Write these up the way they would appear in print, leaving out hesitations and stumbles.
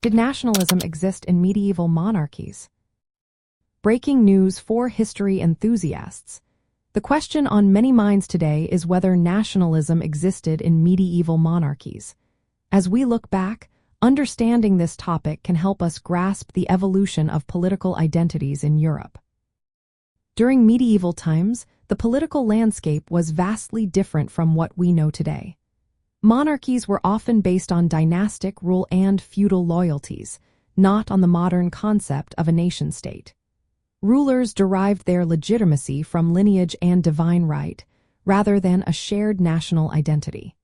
Did nationalism exist in medieval monarchies? Breaking news for history enthusiasts. The question on many minds today is whether nationalism existed in medieval monarchies. As we look back, understanding this topic can help us grasp the evolution of political identities in Europe. During medieval times, the political landscape was vastly different from what we know today. Monarchies were often based on dynastic rule and feudal loyalties, not on the modern concept of a nation-state. Rulers derived their legitimacy from lineage and divine right, rather than a shared national identity.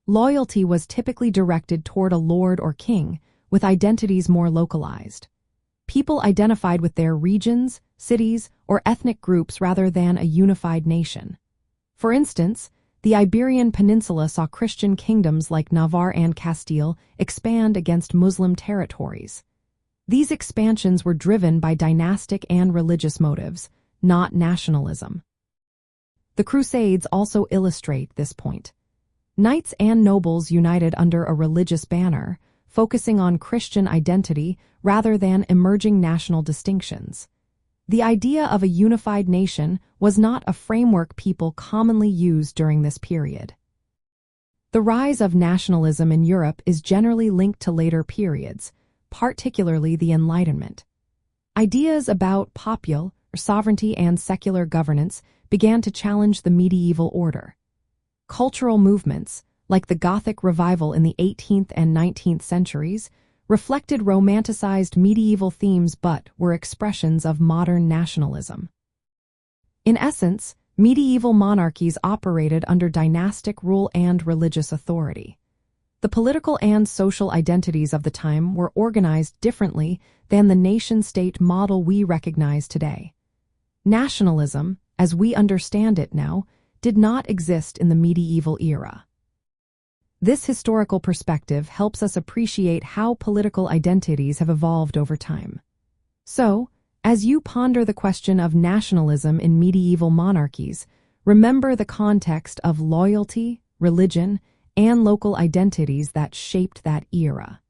Loyalty was typically directed toward a lord or king, with identities more localized. People identified with their regions, cities, or ethnic groups rather than a unified nation. For instance, the Iberian Peninsula saw Christian kingdoms like Navarre and Castile expand against Muslim territories. These expansions were driven by dynastic and religious motives, not nationalism. The Crusades also illustrate this point. Knights and nobles united under a religious banner, focusing on Christian identity rather than emerging national distinctions. The idea of a unified nation was not a framework people commonly used during this period. The rise of nationalism in Europe is generally linked to later periods, particularly the Enlightenment. Ideas about popular sovereignty and secular governance began to challenge the medieval order. Cultural movements, like the Gothic revival in the 18th and 19th centuries, reflected romanticized medieval themes but were expressions of modern nationalism. In essence, medieval monarchies operated under dynastic rule and religious authority. The political and social identities of the time were organized differently than the nation-state model we recognize today. Nationalism, as we understand it now, did not exist in the medieval era. This historical perspective helps us appreciate how political identities have evolved over time. So, as you ponder the question of nationalism in medieval monarchies, remember the context of loyalty, religion, and local identities that shaped that era.